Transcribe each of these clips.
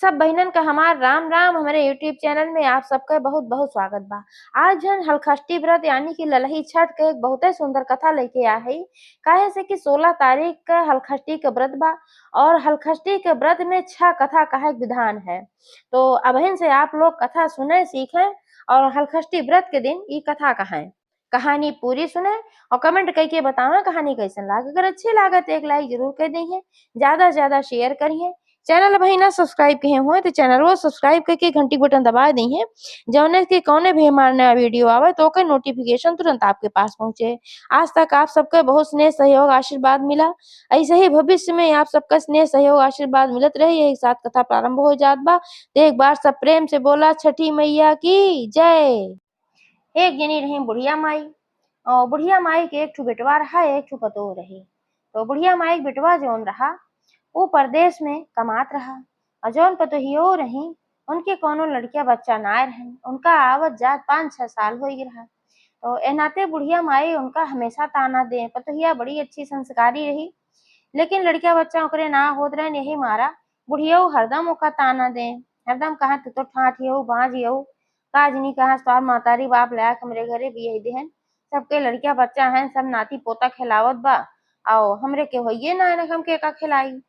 सब बहिनन का हमार राम राम। हमारे यूट्यूब चैनल में आप सबका बहुत बहुत स्वागत बा। आज हम हलखष्टी व्रत यानी कि ललही छठ के एक बहुत सुंदर कथा लेके आ है। काहे से कि 16 तारीख का हलखष्टी के व्रत बा और हलखष्टी के व्रत में 6 कथा कहे विधान है। तो अबहिन से आप लोग कथा सुने सीखें और हलखष्टी व्रत के दिन ये कथा कहें। कहानी पूरी सुने और कमेंट करके बताओ कहानी कैसन लागे। अगर अच्छी लागे तो एक लाइक जरूर कर दीजिए, ज्यादा से ज्यादा शेयर करिए। चैनल भाई ना सब्सक्राइब किए हुए तो चैनल को सब्सक्राइब करके घंटी बटन दबा दी है, जौने के कौने भी हमारा नया वीडियो आवे तो के नोटिफिकेशन तुरंत आपके पास पहुंचे। आज तक आप सबका बहुत स्नेह सहयोग आशीर्वाद मिला, ऐसे ही भविष्य में आप सबका स्नेह सहयोग आशीर्वाद मिलत रहे। यही साथ कथा प्रारंभ हो जात बा। तो एक बार सब प्रेम से बोला छठी मैया की जय। एक जनी रही बुढ़िया माई और बुढ़िया माई के एक ठो बेटवा रहा, एक ठो पतोह रही। तो बुढ़िया माई के बेटवा जौन रहा वो परदेश में कमात रहा और जौन पतोहियो रही उनके कोनो लड़किया बच्चा ना रहन। उनका आवत जात 5-6 साल हो रहा। तो ए नाते बुढ़िया माई उनका हमेशा ताना दे। पतोहिया बड़ी अच्छी संस्कारी रही, लेकिन लड़किया बच्चा ओकरे ना होत रहन। यही मारा बुढ़िया हरदम ओका ताना दे, हरदम कहा तू तो ठाठियऊ बाझियऊ काजनी कहा स्वार मातारी बाप लायक हमरे घरे बियाही देहन। सबके लड़किया बच्चा हैं, सब नाती पोता खिलावत बा और हमरे के होइए ना हमके का खिलाई।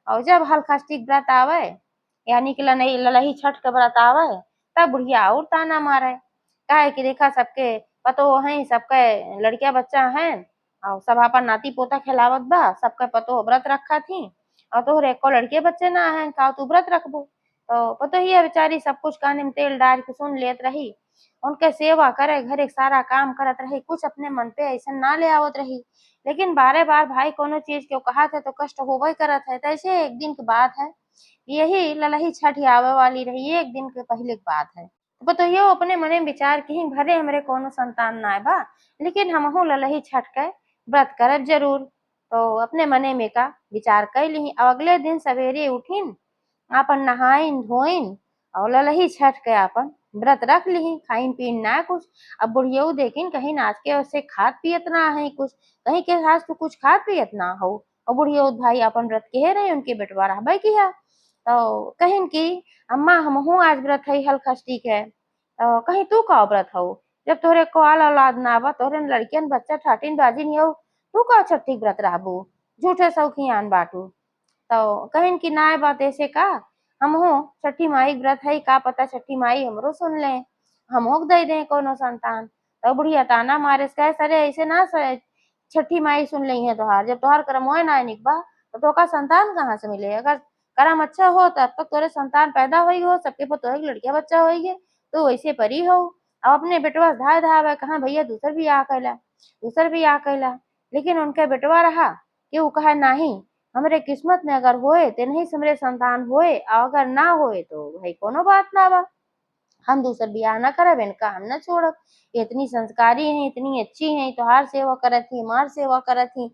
और जब हलखष्टी व्रत आवे यानी कि ललही छठ के व्रत आवे तब बुढ़िया और ताना मारे। काहे कि देखा सबके पतोह हैं, सबके लड़किया बच्चा हैं और सब अपन नाती पोता खिलावत बा। सबके पतोह व्रत रखा थी और तोहरे एको लड़के बच्चे ना हैं, का तू व्रत रखबो। तो पतोहिया बेचारी सब कुछ काने में तेल डाल के सुन लेत रही, उनके सेवा करे घरे सारा काम करत रही, कुछ अपने मन पे ऐसा ना ले आवत रही। लेकिन बारे बार भाई कोनो चीज क्यों कहा था तो कष्ट होबे करत है। तैसे एक दिन की बात है, यही ललही छठ आवे वाली रही, एक दिन के पहले की बात है। बतइयो अपने मने में विचार की भरे हमरे कोनो संतान ना बा, लेकिन हमहू ललही छठ के व्रत करब जरूर। तो अपने मने में का विचार कर ली। अगले दिन सवेरे उठिन आपन नहाइन धोइन और ललही छठ के आपन व्रत रख ली, खाइन पीन ना कुछ। अब बुढ़ियो देखिन कहीं नाच के उसे खात पियत ना है कुछ, कहीं के आज तो कुछ खात पियत ना हो। और बुढ़ियो भाई अपन व्रत के रहे उनके बेटवा रहबे किया। तो कहिन की अम्मा हमहू आज व्रत है हलखष्टी के। तो कहीं तू का व्रत हो, जब तोहरे को आल औलाद ना बा, तोहरे लड़कियन बच्चा ठाटिन बाजी नहीं हो, तू का छठी व्रत रहबू, झूठे सौखियान बाटू। तो कहिन की नाय बात ऐसे का, हमहू छठी माई व्रत है, का पता छठी माई हमरो सुन ले, हमहू दे दे कोनो संतान। तो बुढ़िया ताना मारे कहे सरे ऐसे ना छठी माई सुन ली है तोहार, जब तोहार कर्मों ना निकबा तो तोका संतान कहाँ से मिले। अगर कर्म अच्छा हो तब तक तोरे संतान पैदा होई हो, सबके पतोह लड़किया बच्चा होइगे, तो वैसे परी हो। अब अपने बेटवा धाय धावे कहा भैया दूसर भी आ कैला, दूसर भी आ कैला। लेकिन उनके बेटवा रहा कि वो कहा नहीं, हमरे किस्मत में अगर होए तो नहीं हमरे संतान होए, और अगर ना होए तो भाई कोनो बात ना बा, हम दूसर बियाह ना करब, इनका हम ना छोड़ब। इतनी संस्कारी है, इतनी अच्छी है, तोहार सेवा करत थी, हमार सेवा करत थी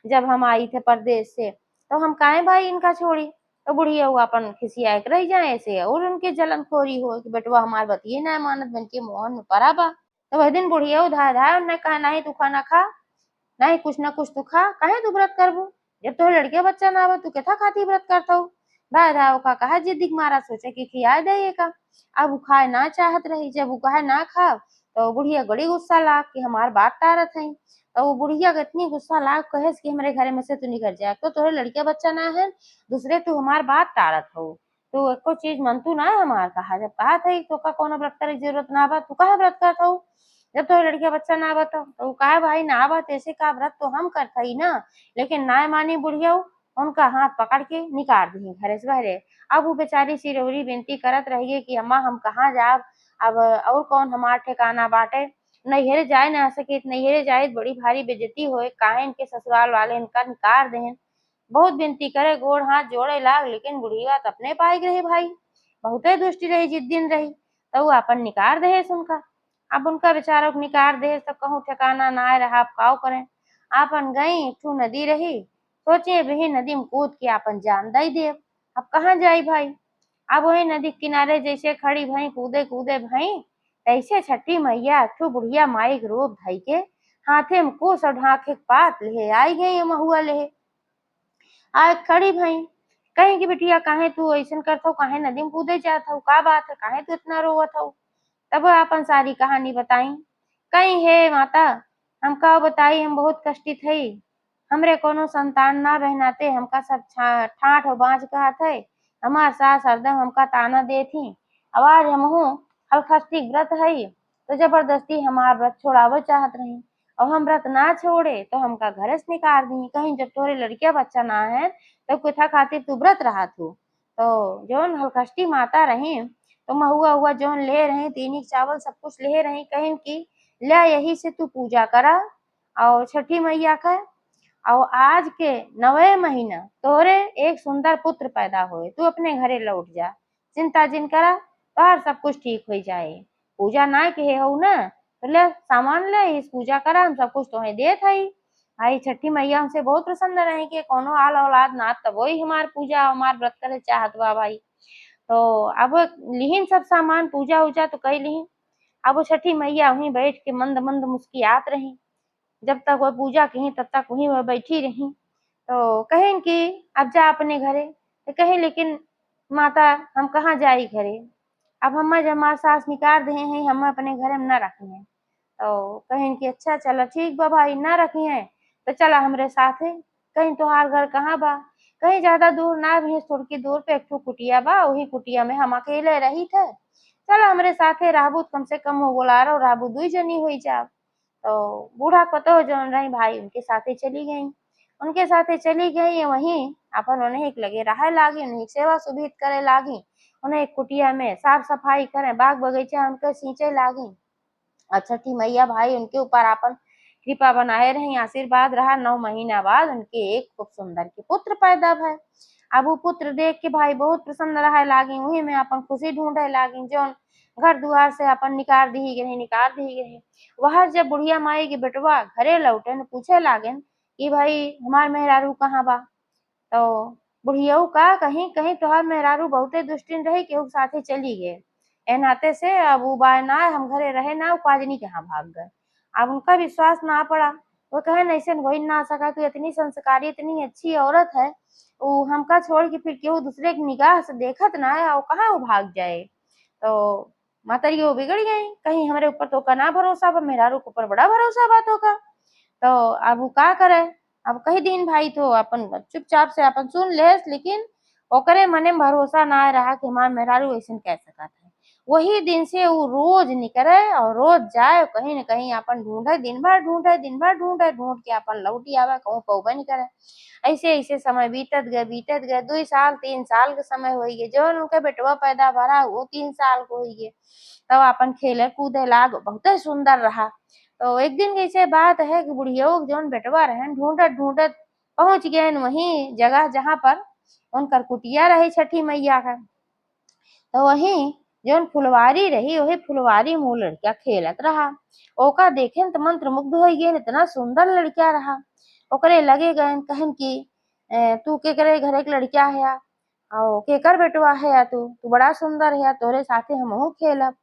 जब हम आई थे परदेश से, तो हम काहे भाई इनका छोड़ी। तो बुढ़िया वो अपन खिसिया के रह जाए ऐसे और उनके जलनखोरी हो कि बेटवा हमार बतिये ना मानत, बन के मोहन में पड़ा बा। तो वह दिन बुढ़िया उधार धाय उन्होंने कहा नहीं तू खाना खा, नहीं कुछ ना कुछ तू खा, काहे तू व्रत करबू, जब तोहरे लड़के बच्चा ना हो तू केथा खाती व्रत करता हूँ। दाय दाव का कहा जिद्दी मारा सोचे कि खिया दे का। अब वो खाए ना चाहत रही, जब वो कहे ना खाओ तो बुढ़िया बड़ी गुस्सा लाग कि हमार बात टारत है। तो वो बुढ़िया का इतनी गुस्सा लाग कहे कि हमारे घरे में से तू निकल जाए, तो तोहरे लड़के बच्चा ना है, दूसरे तू हमार बात टारत हो, तो एको चीज मन तू ना हमार कहा। जब कहा था तो का कोनो व्रत करे की जरूरत ना बा, तू काहे व्रत करता हूँ, जब तो लड़किया बच्चा ना बता तो कहा भाई ना बा ऐसे का व्रत तो हम करता ही ना। लेकिन ना मानी बुढ़िया उनका हाथ पकड़ के निकाल दी घरे से बहरे। अब वो बेचारी सिरौरी विनती करत रहिए कि अम्मा हम कहाँ जाब, अब और कौन हमार ठिकाना बाटे, नैहरे जाए ना सके, नैहरे जाए बड़ी भारी बेइज्जती होए, काहे इनके ससुराल वाले इनका निकाल देहन। बहुत विनती करे गोड़ हाथ जोड़े लाग, लेकिन बुढ़िया तो अपने पाई रही भाई, बहुते दुष्टी रही जिद्दीन रही, तो वो अपन निकाल दे उनका। अब उनका बेचारा को निकाल दे तो कहूँ ठिकाना ना रहा, आप काव करें। आपन गई ठू नदी रही, सोचे वही नदी में कूद के आपन जान दई दे। अब कहाँ जाई भाई, अब वही नदी किनारे जैसे खड़ी भई कूदे कूदे भई, तैसे छठी मैया ठू बुढ़िया माई के रूप धई के हाथे में कुश और ढाके पात ले आई गई महुआ ले आए खड़ी भई। कहीं की बिटिया काहे तू अइसन करत हऊ, काहे नदी में कूदे जात हऊ, का बात है, काहे तू इतना रोवत हऊ? तब वह अपन सारी कहानी बताई। कहीं हे माता, हम का बताई, हम बहुत कष्टित हई। हमरे कोनो संतान ना बहनाते हमका सब ठाठ और बाँझ कहत है। हमार सास हरदम हमका ताना देत ही। अब आज हमहू हलखस्टी व्रत हई तो जबरदस्ती हमार व्रत छोड़ावल चाहत रही और हम व्रत ना छोड़े तो हमका घरे से निकाल दी। कहीं जब तोरे लड़किया बच्चा ना है तो कुथा खातिर तू व्रत रहा तू। तो जौन हलखस्टी माता रही तो महुआ हुआ जौन ले रही तीनी चावल सब कुछ ले रही, कहीं की ला यही से तू पूजा करा और छठी मैया का। और आज के 9वें महीना तोरे एक सुंदर पुत्र पैदा होए, तू अपने घरे लौट जा, चिंता जिन करा, तोहार सब कुछ ठीक हो जाए। पूजा ना के हऊ ना तो ले सामान ले, इस पूजा करा, हम सब कुछ तोहे देत हई। भाई छठी मैया हमसे बहुत प्रसन्न रहे कि कोनो आल औलाद ना तब वही हमार पूजा हमार व्रत करे चाहत बा भाई। तो अब लिहिन सब सामान पूजा उजा तो कई लिहिन। अब वो छठी मैया वहीं बैठ के मंद मंद मुस्कियात रही। जब तक वह पूजा की तब तक वहीं वह बैठी रही। तो कहें कि अब जा अपने घरे, तो कहे लेकिन माता हम कहाँ जाई घरे, अब हम जब हमार सास निकाल दे हैं हम अपने घरे में न रखी हैं। तो कहें कि अच्छा चला ठीक बा भाई, ना रखी हैं तो चला हमरे साथ है। कहीं तोहार घर कहाँ बा, कहीं ज्यादा दूर ना भी, थोड़ की दूर पे एक ठो कुटिया बा, वही कुटिया में हम अकेले रही थे। चला हमरे साथे रहबू, कम से कम वो बोला रहो रहबू, दुई जनी हुई जा। तो बूढ़ा पतो जौन रही भाई उनके साथे चली गई। उनके साथे चली गई वहीं अपन उन्हें एक लगे रहे लागी, उन्हें सेवा सुभित करे लागी, उन्हें एक कुटिया में साफ सफाई करे, बाग बगीचा उनके सींचे लागी। और छठी मैया भाई उनके ऊपर अपन कृपा बनाए रही, आशीर्वाद रहा। 9 महीना बाद उनके एक खूब सुंदर के पुत्र पैदा भय। अब वो पुत्र देख के भाई बहुत प्रसन्न रहे लागी, वही में अपन खुशी ढूंढे लागी, जौन घर दुआर से अपन निकाल दी गई निकाल दी गई। वह जब बुढ़िया माई के बेटवा घरे लौटे न पूछे लागन कि भाई हमार मेहरारू कहाँ बा। तो बुढ़ियऊ का कहीं कहीं तोहार मेहरारू बहुते दुष्टिन रही, केहू के साथे चली गए, ए नाते से अब उ बाय ना हम घरे रहे ना, उ काजनी कहाँ भाग गए। अब उनका विश्वास ना पड़ा। वो कहे ऐसे हो ही ना सका, तू इतनी संस्कारी इतनी अच्छी औरत है, वो हमका छोड़ के फिर केहू दूसरे की निगाह से देखत ना है और कहाँ वो भाग जाए। तो मातारी वो बिगड़ गई, कहीं हमारे ऊपर तो का ना भरोसा बा, मेहरारू के ऊपर बड़ा भरोसा बा तो का। तो अब उ का करे, अब कई दिन भाई तो अपन चुपचाप से अपन सुन लेस, लेकिन ओकरे मने में भरोसा ना रहा कि हमार मेहरारू ऐसन कह सकत है। वही दिन से वो रोज निकले और रोज जाए, कहीं न कहीं अपन ढूंढे, दिन भर ढूंढे दिन भर ढूंढे, ढूंढ के अपन लौटी आवे, कहूँ पौबे नहीं करे। ऐसे ऐसे समय बीतत गए 2 साल 3 साल के समय हो गए, जौन उनके बेटवा पैदा भरा वो 3 साल को हो गए। तब अपन खेले कूदे लाग बहुत सुंदर रहा। तो एक दिन ऐसे बात है कि बुढ़ियो के जौन बेटवा रहन ढूंढत ढूंढत पहुंच गए वही जगह जहाँ पर उनकर कुटिया रही छठी मैया का। तो वहीं जौन फुलवारी रही वही फुलवारी में वो लड़का खेलत रहा। ओका देखे तो मंत्र मुग्ध हो गए, इतना सुंदर लड़का रहा। ओकरे लगे गए कहन की तू के करे घरे के लड़का है और केकर बेटवा है या तू बड़ा सुंदर है, तोरे साथे हमहू खेलब।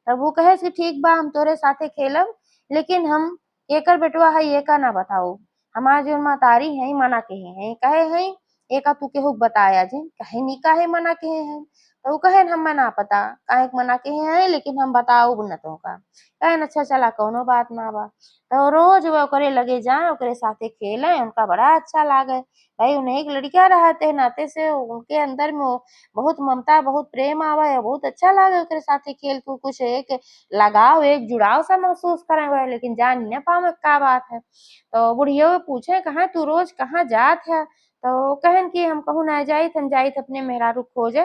तब वो कहे कि ठीक बा हम तोरे साथे खेलब, लेकिन हम केकर बेटवा है ये का ना बताओ। हमार जो महतारी है मना के है कहे है एका तू केहू के बताया जे, कहे नी काहे मना के है। तो वो कहे हम ना पता काहे के मना के है, लेकिन हम बताऊ न तो का। कहे अच्छा चला कोनो बात ना बा। तो रोज वो ओकरे लगे जाए, ओकरे साथे खेले, उनका बड़ा अच्छा लागे। भाई उन्हें एक लड़का रहते नाते से उनके अंदर में बहुत ममता बहुत प्रेम आवे है, बहुत अच्छा लागे ओकरे साथे खेल कूद, कुछ एक लगाव एक जुड़ाव सा महसूस करे हुए, लेकिन जान न पावे का बात है। तो बुढ़िया पूछे कहाँ तू रोज कहाँ जात है। तो कहन कि हम कहूँ ना जाइत, हम जाइत अपने मेहरारू खोजे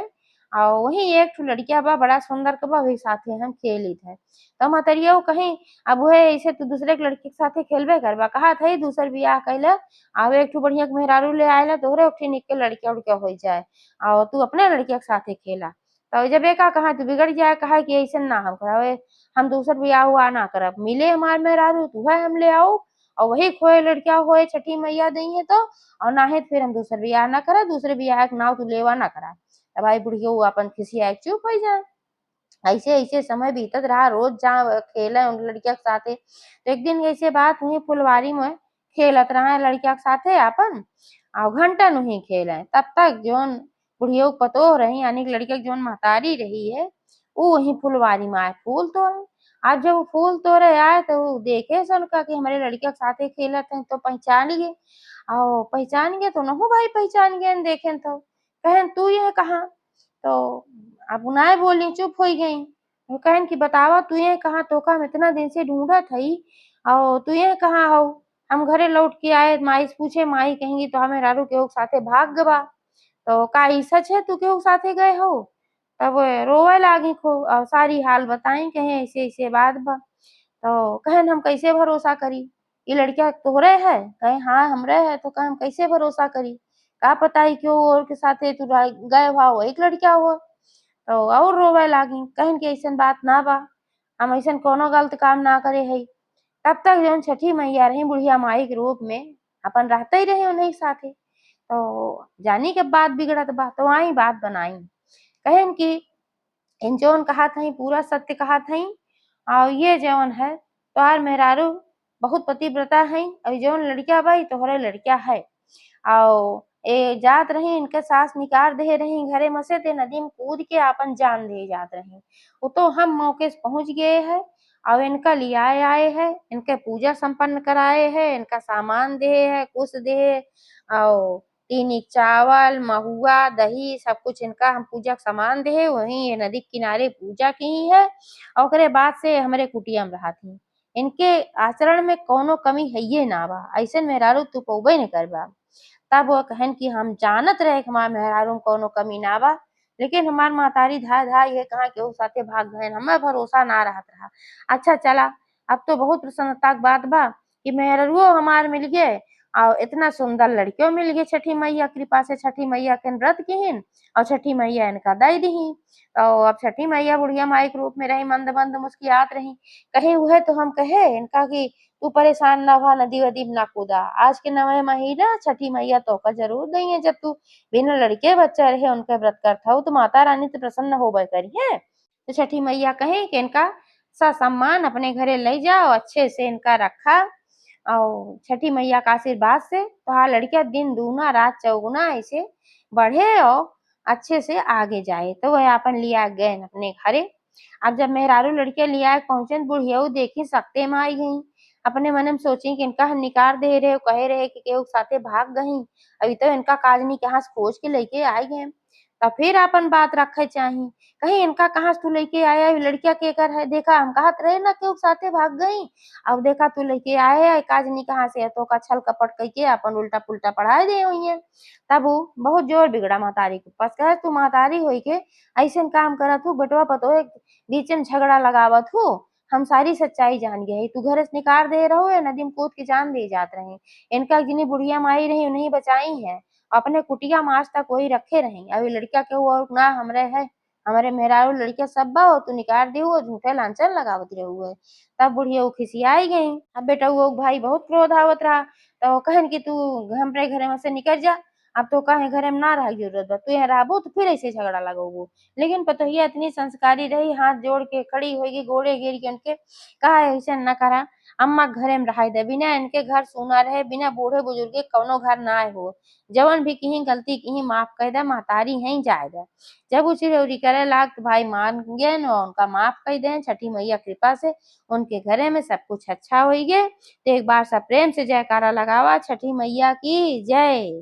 और वही एक ठो लड़किया बा बड़ा सुंदर के बा, वही साथे हम खेलित है। तो महतरिया कहीं अब वह ऐसे तू दूसरे के लड़की के साथे खेलबे करबा, कहा था दूसर बियाह कैला आवे एक ठो बढ़िया के मेहरारू ले आएला, तोहरे एक ठे निक के लड़किया उड़किया हो जाए और तू अपने लड़किया के साथे खेला। तो जब एका कहा तू बिगड़ जाए, कहा कि ऐसे ना हम करावे, हम दूसर बियाह हुआ ना करब, मिले हमार मेहरारू तू है हम ले आओ और वही खोए लड़किया होए छठी मैया दई है तो, और ना है फिर हम दूसर बियाह ना करा, दूसरे बियाह के नाव तू लेवा ना करा। तब भाई बुढ़िया अपन खिसिया चुप हो जाए। ऐसे ऐसे समय बीतत रहा, रोज जहाँ खेले उन लड़किया के साथे। तो एक दिन ऐसे बात हुई फुलवारी में खेलत रहा लड़किया के साथे अपन और घंटा नहीं खेले, तब तक जोन बुढ़िया के पतोह रही यानी कि लड़किया के जौन महतारी रही है वो वहीं फुलवारी में आए फूल तोड़े। आज जब वो फूल तोड़े आए तो वो देखे सन का कि हमारे लड़किया के साथे खेलत हैं तो पहचान लिए। और पहचान गए तो नहु भाई पहचान गए देखें तो कहें तू ये कहाँ। तो अब नाय बोली चुप हो गई। वो कहन कि बतावा तू ये कहाँ तोका हम इतना दिन से ढूंढत हई और तू ये कहाँ हो। हम घरे लौट के आए माई से पूछे माई कहेंगी तो हमें रारू केहू के साथे भाग गवा। तो का ई सच है तू केहू के साथे गए हो। तब रोवे लागी खूब और सारी हाल बताई कहे ऐसे ऐसे बात बा। तो कहन हम कैसे भरोसा करी। ये लड़किया तोहरे है कहे हाँ हमरे है तो कहे हम कैसे भरोसा करी। का पता ही क्यों और के साथे तू गए भाव एक लड़किया हुआ। तो और रोवे लागी कहन की ऐसन बात ना बा। हम ऐसन कोनो गलत काम ना करे हई। तब तक जौन छठी मैया रही बुढ़िया माई के रूप में अपन रहते ही रही उन्हीं के साथे। तो जानी के बात बिगड़त बा तो आई बात बनाई कहन की इन जौन कहा थी पूरा सत्य कहा थी। और ये जौन है तोहार मेहरारू बहुत पतिव्रता है और जौन लड़किया भाई तोहरे लड़किया है। और ए जात रही इनके सास निकाल दे रही घरे में से ते नदी में कूद के आपन जान दे जात रही। वो तो हम मौके से पहुंच गए हैं और इनका लियाए आए हैं इनके पूजा संपन्न कराए हैं इनका सामान दे है कुछ दे और तीन चावल महुआ दही सब कुछ इनका हम पूजा का सामान दे वहीं ये नदी के किनारे पूजा की है। और ओकरे बाद से हमारे कुटिया में रहा थी। इनके आचरण में कोनो कमी है ये ना बा ऐसे मेहरारू तू पौबे न करबा। तब वो कहन कि हम जानत रहे कि हमार मेहरारू में कोनो कमी ना बा। लेकिन हमार महतारी धाय धाय ये कहा केहू साथे भाग गए हमें भरोसा ना रहत रहा। अच्छा चला अब तो बहुत प्रसन्नता के बात बा कि मेहरारूओ हमार मिल गए और इतना सुंदर लड़कियों मिल गई छठी मैया कृपा से छठी मैया के व्रत किहिन और छठी मैया इनका दई दीही। और अब छठी मैया बुढ़िया माई के रूप में रही मंद मंद मुस्कियात रही। कहे हुए तो हम कहे इनका कि तू परेशान ना हुआ नदी वदी में ना कूदा आज के 9वें महीना छठी मैया तोका जरूर देंगे जब तू बिना लड़के बच्चा रहे उनके व्रत करता हो तो माता रानी तो प्रसन्न होबे करी है। तो छठी मैया कहे कि इनका सम्मान अपने घरे ले जाओ अच्छे से इनका रखा। और छठी मैया का आशीर्वाद से तोहार लड़किया दिन दूना रात चौगुना ऐसे बढ़े और अच्छे से आगे जाए तो वह अपन लिया गए अपने घरे। अब जब मेहरारू लड़किया लिया पहुंचे बुढ़िया देखी सकते में आई गई। अपने मन में सोची कि इनका हम निकार दे रहे कहे रहे कि केहू के साथे भाग गई अभी तो इनका काजनी कहाँ से खोज के लेके आई गए। तब फिर अपन बात रखे चाही कहीं इनका कहाँ से तू लेके आया लड़किया के कर है देखा हम कहत रहे ना केहू के साथे भाग गई। अब देखा तू लेके आए है काजनी कहाँ से है तो का छल कपट करके अपन उल्टा पुल्टा पढ़ाए दे हुई है। तब वो बहुत जोर बिगड़ा महतारी के पास कहे तू महतारी होई के ऐसे काम करत हूँ बेटवा पतो बीच में झगड़ा लगावत हूँ। हम सारी सच्चाई जान गए तू घर से निकाल दे रहो है नदी में कूद के जान दे जात रहे। इनका जिन्हें बुढ़िया माई रही उन्हें बचाई है अपने कुटिया में आज तक वही रखे रहे अभी लड़किया के और ना हमरे है हमारे मेहरारू लड़किया सब बा हो तू निकाल दी हुआ झूठे लांछन लगावत रहे हुए। तब बुढ़िया वो खिसियाई गई। अब बेटा वो भाई बहुत क्रोध आवत रहा तो कहन कि तू हमरे घरे में से निकल जा। अब तो कहे घरे में ना रह जरूरत बा तू यहाँ रहबो तो फिर ऐसे झगड़ा लगोगो। लेकिन पतोहिया इतनी संस्कारी रही हाथ जोड़ के खड़ी होगी गोड़े गिर के उनके कहा ऐसे न करा अम्मा घरे में रह दे बिना इनके घर सुना रहे बिना बूढ़े बुजुर्ग के कौनो घर ना आए हो। जवन भी कहीं गलती कहीं माफ कर दे महतारी है जाए दे। जब उसी रउरी करे लाग तो भाई मान गए और उनका माफ कर दे छठी मैया कृपा से उनके घरे में सब कुछ अच्छा हो गए। तो एक बार सब प्रेम से जयकारा लगावा छठी मैया की जय।